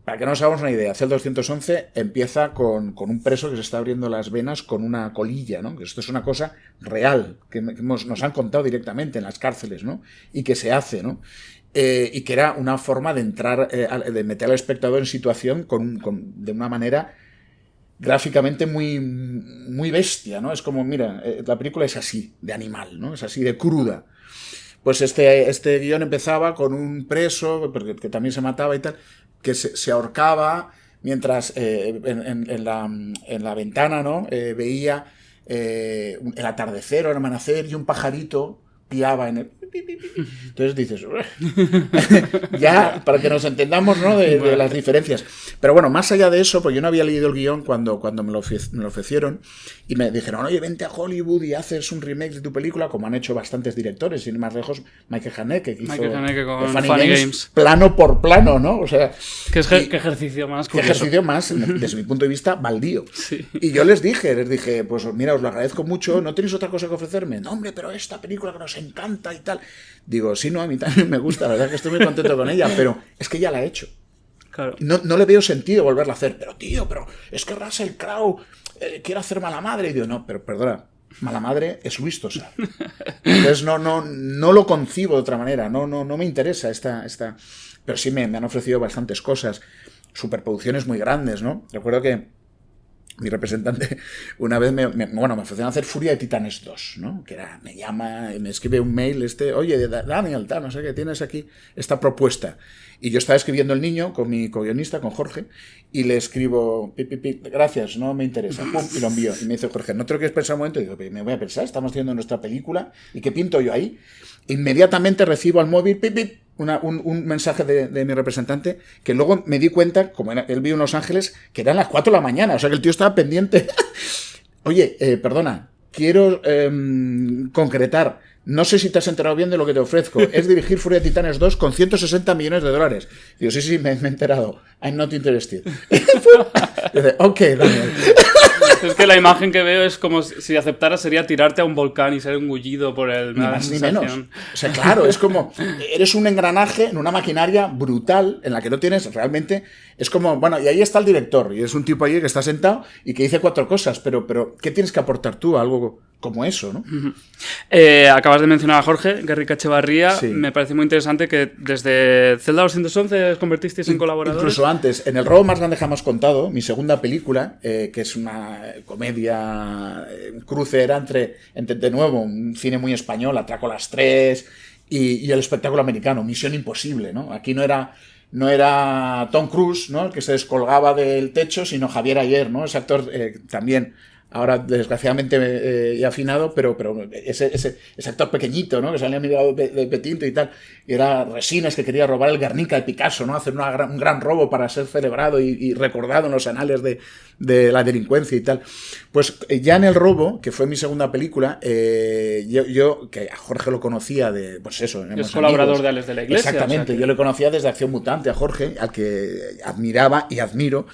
Para que nos hagamos una idea, Zelda 211 empieza con un preso que se está abriendo las venas con una colilla, ¿no? Esto es una cosa real, que nos han contado directamente en las cárceles, ¿no? Y que se hace, ¿no? Y que era una forma de entrar, de meter al espectador en situación de una manera gráficamente muy, muy bestia, ¿no? Es como, mira, la película es así, de animal, ¿no? Es así de cruda. Pues este guión empezaba con un preso, que también se mataba y tal, que se ahorcaba mientras en la ventana, ¿no? Veía el atardecer o el amanecer y un pajarito piaba en el... Entonces dices, ya, para que nos entendamos, ¿no? de las diferencias. Pero bueno, más allá de eso, pues yo no había leído el guión cuando me lo ofrecieron y me dijeron, oye, vente a Hollywood y haces un remake de tu película, como han hecho bastantes directores, sin ir más lejos, Michael Haneke, que hizo con Funny Games, plano por plano, ¿no? O sea, ¿Qué ejercicio más curioso? ¿Qué ejercicio más, desde mi punto de vista, baldío? Sí. Y yo les dije, pues mira, os lo agradezco mucho, ¿no tenéis otra cosa que ofrecerme? No, hombre, pero esta película que nos encanta y tal. Digo, sí, no, a mí también me gusta, la verdad que estoy muy contento con ella, pero es que ya la he hecho. Claro. No le veo sentido volverla a hacer. Pero tío, es que Russell Crowe quiere hacer Mala Madre. Y digo, no, pero perdona, Mala Madre es Luis Tosar. Entonces no lo concibo de otra manera, no me interesa esta... Pero sí me han ofrecido bastantes cosas, superproducciones muy grandes, ¿no? Recuerdo que mi representante, una vez me ofrecieron hacer Furia de Titanes 2, ¿no? Que era, me llama, me escribe un mail, oye, Daniel, tal, no sé qué, tienes aquí esta propuesta. Y yo estaba escribiendo El Niño con mi co-guionista, con Jorge, y le escribo, gracias, no me interesa, pum, y lo envío. Y me dice Jorge, ¿no te lo quieres pensar un momento? Y digo, me voy a pensar, estamos haciendo nuestra película, ¿y qué pinto yo ahí? Inmediatamente recibo al móvil, un mensaje de mi representante, que luego me di cuenta, como él vive en Los Ángeles, que eran las 4 de la mañana, o sea que el tío estaba pendiente. Oye, perdona, quiero concretar, no sé si te has enterado bien de lo que te ofrezco, es dirigir Furia de Titanes 2 con $160 millones. Digo, sí, me he enterado, I'm not interested. Dice, ok, Daniel. Es que la imagen que veo es como si aceptaras sería tirarte a un volcán y ser engullido por el... Ni más ni menos. O sea, claro, es como... Eres un engranaje en una maquinaria brutal en la que no tienes realmente... Es como... Bueno, y ahí está el director. Y es un tipo ahí que está sentado y que dice 4 cosas. Pero ¿qué tienes que aportar tú a algo como eso, no? Acabas de mencionar a Jorge Guerrica Echevarría. Sí. Me parece muy interesante que desde Zelda 211 os convertisteis en colaboradores. Incluso antes. En El robo más grande jamás contado, mi segunda película, que es una comedia cruce era entre, de nuevo, un cine muy español, Atraco a las 3 y el espectáculo americano, Misión Imposible, ¿no? Aquí no era Tom Cruise, ¿no?, el que se descolgaba del techo, sino Javier Ayer, ¿no? Ese actor también ahora desgraciadamente ya afinado, pero ese actor pequeñito, ¿no?, que salía mirado de petinto y tal, y era Resines, que quería robar el Guernica de Picasso, ¿no?, hacer un gran robo para ser celebrado y recordado en los anales de la delincuencia y tal. Pues ya en El robo, que fue mi segunda película, yo que a Jorge lo conocía de, pues eso, es colaborador amigos. De Ales de la Iglesia. Exactamente, o sea que... yo le conocía desde Acción Mutante a Jorge, al que admiraba y admiro.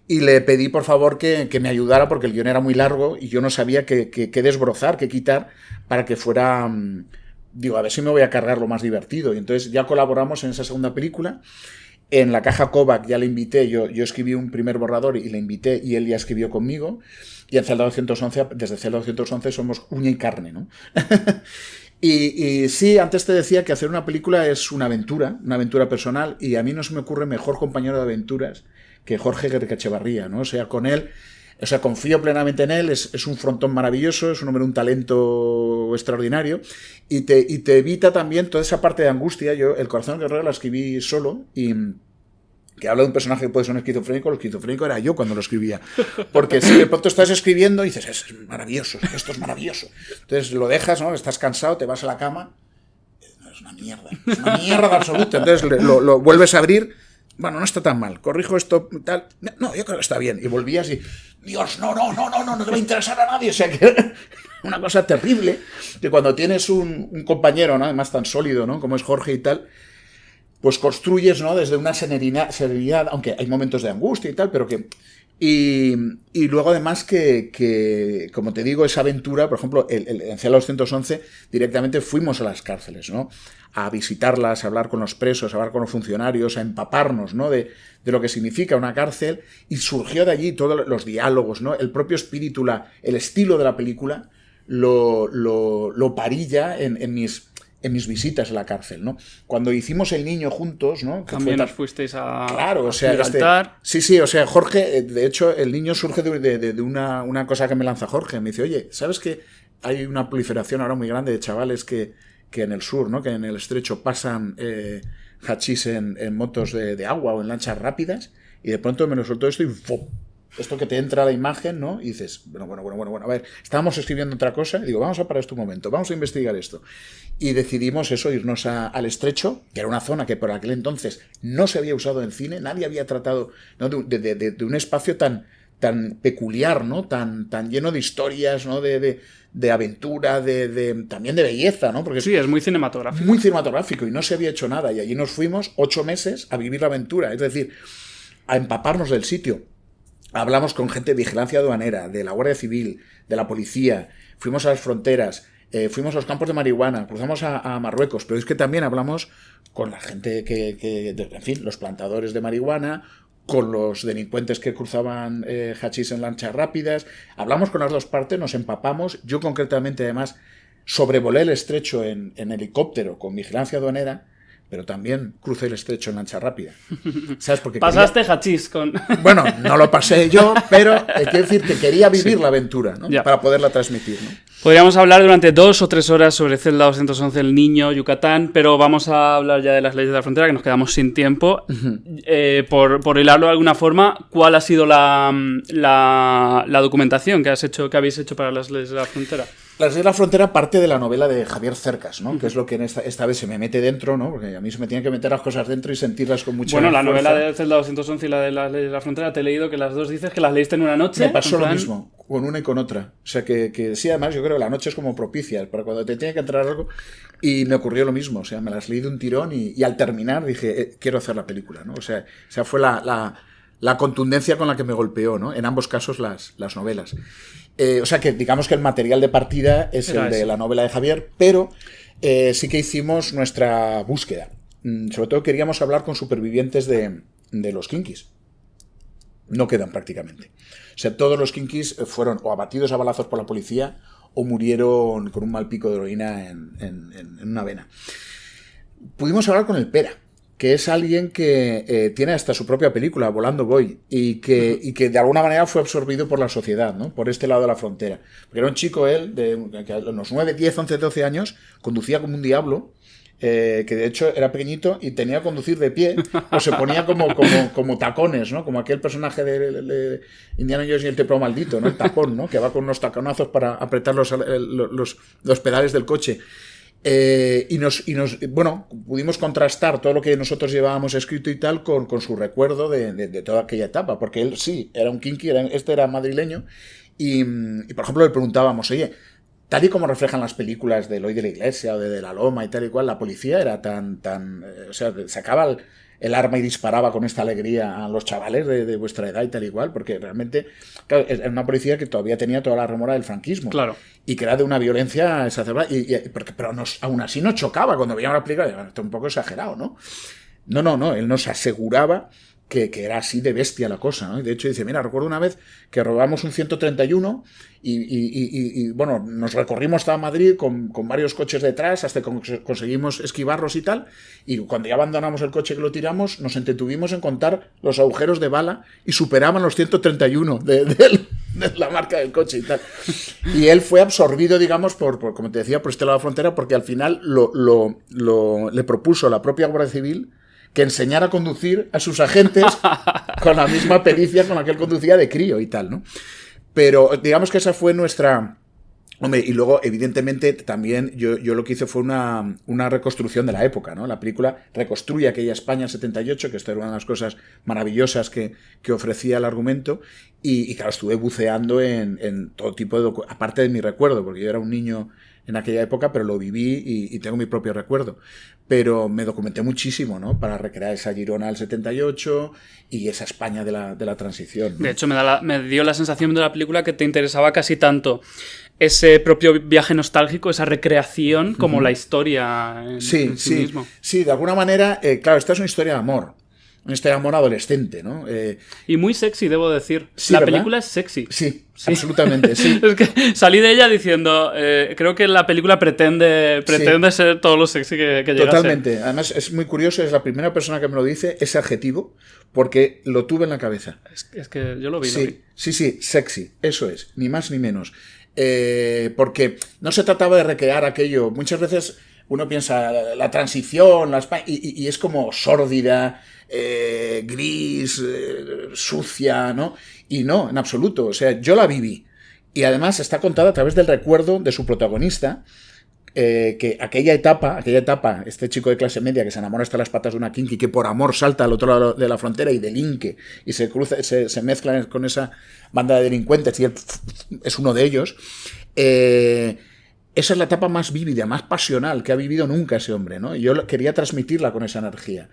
Y le pedí, por favor, que me ayudara porque el guión era muy largo y yo no sabía qué desbrozar, qué quitar para que fuera... Digo, a ver si me voy a cargar lo más divertido. Y entonces ya colaboramos en esa segunda película. En La Caja Kovac ya le invité, yo escribí un primer borrador y le invité y él ya escribió conmigo. Y en Zelda 211, desde Zelda 211 somos uña y carne, ¿no? Y sí, antes te decía que hacer una película es una aventura personal, y a mí no se me ocurre mejor compañero de aventuras que Jorge Guerrica Echevarría, ¿no? O sea, con él, o sea, confío plenamente en él, es un frontón maravilloso, es un hombre, un talento extraordinario, y te evita también toda esa parte de angustia. Yo, El corazón del guerrero la escribí solo, y que habla de un personaje que puede ser un esquizofrénico, el esquizofrénico era yo cuando lo escribía. Porque si de pronto estás escribiendo y dices, es maravilloso, esto es maravilloso. Entonces lo dejas, ¿no? Estás cansado, te vas a la cama, es una mierda absoluta. Entonces lo vuelves a abrir, bueno, no está tan mal, corrijo esto, tal, no, yo creo que está bien. Y volvías y, Dios, no te va a interesar a nadie. O sea que una cosa terrible, que cuando tienes un compañero, ¿no?, además tan sólido, ¿no?, como es Jorge y tal, pues construyes, ¿no?, desde una serenidad, aunque hay momentos de angustia y tal, pero que... Y luego además que, como te digo, esa aventura, por ejemplo, en Zelda 211 directamente fuimos a las cárceles, ¿no?, a visitarlas, a hablar con los presos, a hablar con los funcionarios, a empaparnos, ¿no?, de lo que significa una cárcel, y surgió de allí todos los diálogos, ¿no?, el propio espíritu, el estilo de la película lo parí ya en mis visitas a la cárcel, ¿no? Cuando hicimos El Niño juntos, ¿no? También os fuisteis a... Claro, o sea, sí, o sea, Jorge, de hecho, El Niño surge de una cosa que me lanza Jorge. Me dice, oye, ¿sabes que hay una proliferación ahora muy grande de chavales que en el sur, ¿no?, que en el estrecho pasan hachís en motos de agua o en lanchas rápidas? Y de pronto me lo soltó esto y ¡fum! Esto que te entra la imagen, ¿no? Y dices, bueno, a ver, estábamos escribiendo otra cosa, y digo, vamos a parar esto un momento, vamos a investigar esto. Y decidimos eso, irnos al Estrecho, que era una zona que por aquel entonces no se había usado en cine, nadie había tratado, ¿no?, de un espacio tan peculiar, ¿no?, tan lleno de historias, ¿no?, de aventura, también de belleza, ¿no? Porque sí, es muy cinematográfico. Muy cinematográfico, y no se había hecho nada, y allí nos fuimos 8 meses a vivir la aventura, es decir, a empaparnos del sitio. Hablamos con gente de vigilancia aduanera, de la Guardia Civil, de la policía, fuimos a las fronteras, fuimos a los campos de marihuana, cruzamos a Marruecos, pero es que también hablamos con la gente en fin, los plantadores de marihuana, con los delincuentes que cruzaban hachís en lanchas rápidas, hablamos con las dos partes, nos empapamos. Yo concretamente además sobrevolé el Estrecho en helicóptero con vigilancia aduanera, pero también crucé el estrecho en lancha rápida. ¿Sabes? Porque pasaste hachís con... Bueno, no lo pasé yo, pero quiero decir que quería vivir la aventura, ¿no? Para poderla transmitir, ¿no? Podríamos hablar durante 2 o 3 horas sobre Zelda 211, El Niño, Yucatán, pero vamos a hablar ya de las leyes de la frontera, que nos quedamos sin tiempo. Por hilarlo de alguna forma, ¿cuál ha sido la documentación que habéis hecho para las leyes de la frontera? Las leyes de la frontera parte de la novela de Javier Cercas, ¿no? Que es lo que esta vez se me mete dentro, ¿no? Porque a mí se me tienen que meter las cosas dentro y sentirlas con mucha fuerza. La novela de Zelda 211 y la de las leyes de la frontera, te he leído que las dos dices que las leíste en una noche. Me pasó lo mismo, con una y con otra. O sea, que sí, además yo creo que la noche es como propicia para cuando te tiene que entrar algo. Y me ocurrió lo mismo, o sea, me las leí de un tirón y al terminar dije, quiero hacer la película, ¿no? O sea fue la contundencia con la que me golpeó, ¿no? En ambos casos las novelas. O sea que digamos que el material de partida es el de la novela de Javier, pero sí que hicimos nuestra búsqueda. Sobre todo queríamos hablar con supervivientes de los kinkis. No quedan prácticamente. O sea, todos los kinkis fueron o abatidos a balazos por la policía o murieron con un mal pico de heroína en una vena. Pudimos hablar con el Pera, que es alguien que tiene hasta su propia película, Volando Voy, y que de alguna manera fue absorbido por la sociedad, ¿no? Por este lado de la frontera. Porque era un chico que a los 9, 10, 11, 12 años conducía como un diablo, que de hecho era pequeñito y tenía que conducir de pie, o se ponía como tacones, ¿no? Como aquel personaje de Indiana Jones y el templo maldito, ¿no? El tacón, ¿no? Que va con unos taconazos para apretar los pedales del coche. Bueno, pudimos contrastar todo lo que nosotros llevábamos escrito y tal con su recuerdo de toda aquella etapa, porque él sí, era un kinky, era madrileño, y por ejemplo le preguntábamos, oye, tal y como reflejan las películas de Eloy de la Iglesia o de La Loma y tal y cual, la policía era tan o sea, sacaba el arma y disparaba con esta alegría a los chavales de vuestra edad y tal y cual, porque realmente, claro, era una policía que todavía tenía toda la remora del franquismo. Claro. Y que era de una violencia exacerbada, pero aún así nos chocaba cuando veíamos la película, esto es un poco exagerado, ¿no? No, él nos aseguraba que era así de bestia la cosa, ¿no? Y de hecho dice, mira, recuerdo una vez que robamos un 131 y bueno, nos recorrimos hasta Madrid con varios coches detrás hasta que conseguimos esquivarlos y tal, y cuando ya abandonamos el coche que lo tiramos, nos entretuvimos en contar los agujeros de bala y superaban los 131 de la marca del coche y tal. Y él fue absorbido, digamos, por como te decía, por este lado de la frontera, porque al final le propuso la propia Guardia Civil que enseñara a conducir a sus agentes con la misma pericia con la que él conducía de crío y tal, ¿no? Pero digamos que esa fue nuestra... Hombre, y luego, evidentemente, también yo lo que hice fue una reconstrucción de la época, ¿no? La película reconstruye aquella España 78, que esto era una de las cosas maravillosas que ofrecía el argumento, y claro, estuve buceando en todo tipo de... aparte de mi recuerdo, porque yo era un niño en aquella época, pero lo viví y tengo mi propio recuerdo. Pero me documenté muchísimo, ¿no? Para recrear esa Girona del 78 y esa España de la transición, ¿no? De hecho, me dio la sensación de la película que te interesaba casi tanto ese propio viaje nostálgico, esa recreación, como la historia en sí mismo. Sí, de alguna manera, claro, esta es una historia de amor. Una historia de amor adolescente, ¿no? Y muy sexy, debo decir. Sí, la ¿verdad? Película es sexy. Sí, absolutamente, sí. Es que salí de ella diciendo, creo que la película pretende ser todo lo sexy que llega Totalmente. a ser. Además, es muy curioso, es la primera persona que me lo dice, ese adjetivo, porque lo tuve en la cabeza. Es que yo lo vi. Sí, sexy, eso es, ni más ni menos. Porque no se trataba de recrear aquello. Muchas veces uno piensa la transición, y es como sórdida, gris, sucia, ¿no? Y no, en absoluto. O sea, yo la viví. Y además está contada a través del recuerdo de su protagonista, que aquella etapa, este chico de clase media que se enamora hasta las patas de una kinky, que por amor salta al otro lado de la frontera y delinque, y se cruza, se mezcla con esa banda de delincuentes, y él es uno de ellos. Esa es la etapa más vívida, más pasional que ha vivido nunca ese hombre, ¿no? Y yo quería transmitirla con esa energía.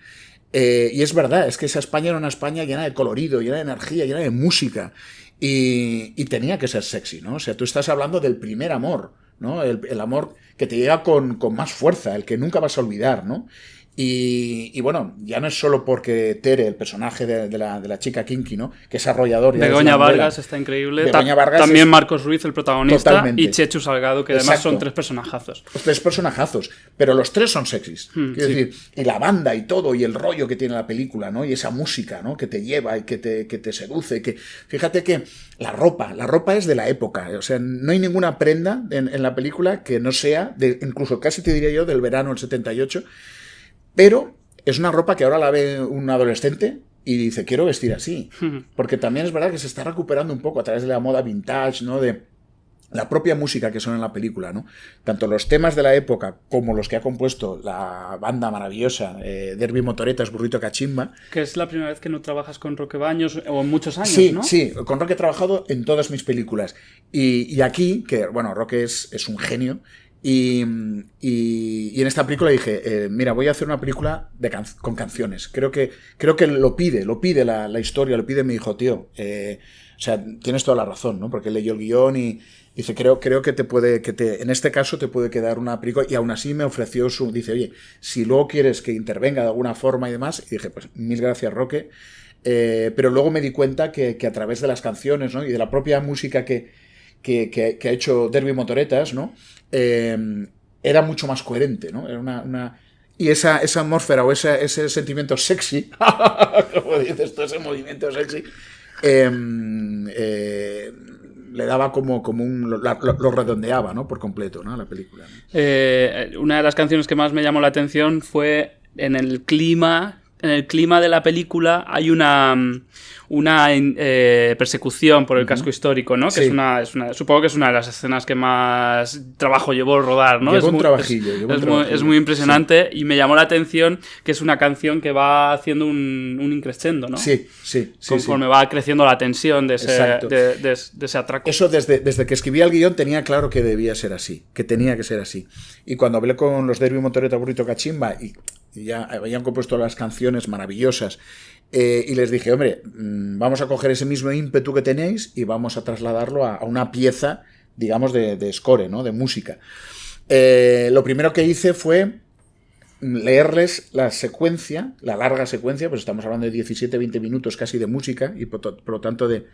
Y es verdad, es que esa España era una España llena de colorido, llena de energía, llena de música, y tenía que ser sexy, ¿no? O sea, tú estás hablando del primer amor, ¿no? El amor que te llega con más fuerza, el que nunca vas a olvidar, ¿no? Y bueno, ya no es solo porque Tere, el personaje de la chica kinky, ¿no? Que es arrollador. Begoña Vargas está increíble. Begoña Vargas también Marcos Ruiz, el protagonista. Totalmente. Y Chechu Salgado, que además son 3 personajazos. Los 3 personajazos. Pero los 3 son sexys. Quiero decir, y la banda y todo, y el rollo que tiene la película, ¿no? Y esa música, ¿no? Que te lleva y que te seduce. Fíjate que la ropa es de la época. O sea, no hay ninguna prenda en la película que no sea, incluso casi te diría yo, del verano del 78. Pero es una ropa que ahora la ve un adolescente y dice, quiero vestir así. Porque también es verdad que se está recuperando un poco a través de la moda vintage, ¿no? De la propia música que son en la película, ¿no? Tanto los temas de la época como los que ha compuesto la banda maravillosa, Derby Motoretas, Burrito Cachimba. Que es la primera vez que no trabajas con Roque Baños, o en muchos años, sí, ¿no? Sí, con Roque he trabajado en todas mis películas. Y aquí, que bueno, Roque es un genio. Y en esta película dije, mira, voy a hacer una película con canciones. Creo que lo pide la historia, lo pide mi hijo, tío. O sea, tienes toda la razón, ¿no? Porque leyó el guión y dice, creo que en este caso te puede quedar una película. Y aún así me ofreció dice, oye, si luego quieres que intervenga de alguna forma y demás. Y dije, pues mil gracias, Roque. Pero luego me di cuenta que a través de las canciones, ¿no? Y de la propia música que ha hecho Derby Motoretas, ¿no? Era mucho más coherente, ¿no? Era y esa atmósfera o ese sentimiento sexy, como dices tú, ese movimiento sexy, le daba como lo redondeaba, ¿no? Por completo, ¿no? La película, ¿no? Una de las canciones que más me llamó la atención fue en el clima de la película. Hay una persecución por el casco histórico, ¿no? Que sí. Supongo que es una de las escenas que más trabajo llevó rodar, ¿no? Llevó un trabajillo. Es muy impresionante, sí. Y me llamó la atención que es una canción que va haciendo un increscendo, ¿no? Sí. Conforme va creciendo la tensión de ese atraco. Eso desde que escribía el guión tenía claro que debía ser así, que tenía que ser así. Y cuando hablé con los Derby Motoreta Burrito Cachimba y ya habían compuesto las canciones maravillosas, y les dije, hombre, vamos a coger ese mismo ímpetu que tenéis y vamos a trasladarlo a una pieza, digamos, de score, ¿no? De música. Lo primero que hice fue leerles la larga secuencia, pues estamos hablando de 17-20 minutos casi de música y por lo tanto de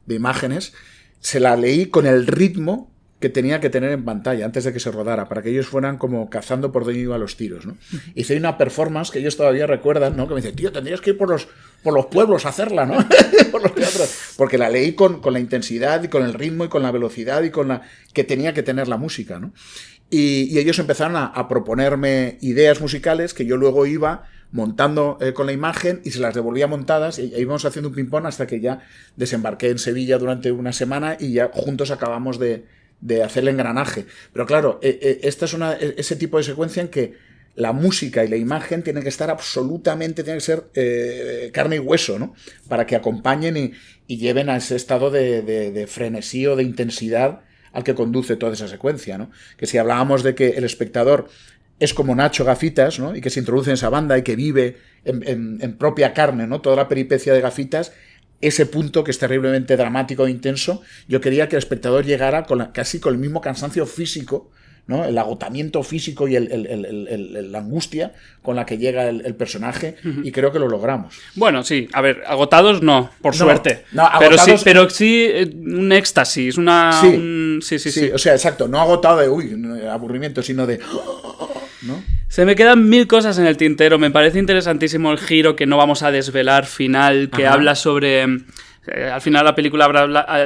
imágenes. Se la leí con el ritmo que tenía que tener en pantalla antes de que se rodara, para que ellos fueran como cazando por donde iban los tiros, ¿no? Hice una performance que ellos todavía recuerdan, ¿no? Que me dice, tío, tendrías que ir por los pueblos a hacerla, ¿no? Por los teatros. Porque la leí con la intensidad y con el ritmo y con la velocidad y con la que tenía que tener la música, ¿no? Y ellos empezaron a proponerme ideas musicales que yo luego iba montando con la imagen y se las devolvía montadas y íbamos haciendo un ping-pong hasta que ya desembarqué en Sevilla durante una semana y ya juntos acabamos de hacer el engranaje. Pero claro, esta es ese tipo de secuencia en que la música y la imagen tienen que estar absolutamente, tienen que ser carne y hueso, ¿no? Para que acompañen y lleven a ese estado de frenesí o de intensidad al que conduce toda esa secuencia, ¿no? Que si hablábamos de que el espectador es como Nacho Gafitas, ¿no? Y que se introduce en esa banda y que vive en propia carne, ¿no? Toda la peripecia de Gafitas, ese punto que es terriblemente dramático e intenso, yo quería que el espectador llegara casi con el mismo cansancio físico, ¿no? El agotamiento físico y la angustia con la que llega el personaje, y creo que lo logramos. Bueno, sí, a ver, agotados no, por suerte. No, agotados, pero sí un éxtasis, Sí. O sea, exacto, no agotado de aburrimiento, sino de... ¿no? Se me quedan 1000 cosas en el tintero. Me parece interesantísimo el giro que no vamos a desvelar final, que habla sobre... al final la película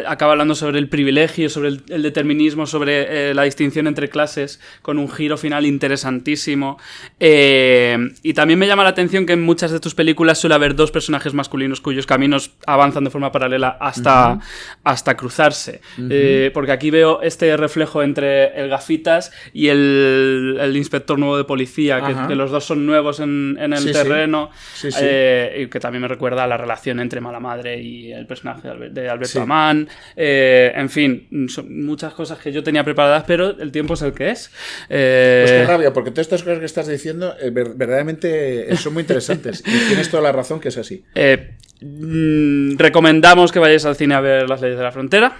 acaba hablando sobre el privilegio, sobre el determinismo, sobre la distinción entre clases, con un giro final interesantísimo. Y también me llama la atención que en muchas de tus películas suele haber 2 personajes masculinos cuyos caminos avanzan de forma paralela hasta cruzarse. Porque aquí veo este reflejo entre el Gafitas y el inspector nuevo de policía, que los dos son nuevos en el terreno. Sí. Y que también me recuerda a la relación entre Mala Madre y el personaje de Alberto Amán. En fin, son muchas cosas que yo tenía preparadas, pero el tiempo es el que es. Pues qué rabia, porque todas estas cosas que estás diciendo verdaderamente son muy interesantes y tienes toda la razón que es así. Recomendamos que vayáis al cine a ver Las Leyes de la Frontera.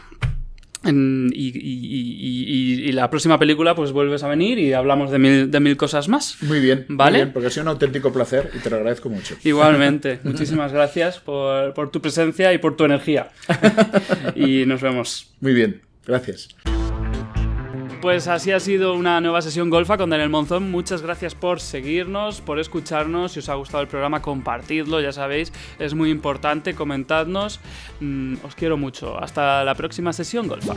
Y la próxima película pues vuelves a venir y hablamos de mil cosas más. Muy bien, ¿vale? Muy bien, porque ha sido un auténtico placer y te lo agradezco mucho. Igualmente, muchísimas gracias por tu presencia y por tu energía. Y nos vemos. Muy bien, gracias. Pues así ha sido una nueva sesión Golfa con Daniel Monzón. Muchas gracias por seguirnos, por escucharnos. Si os ha gustado el programa, compartidlo, ya sabéis, es muy importante, comentadnos. Os quiero mucho. Hasta la próxima sesión Golfa.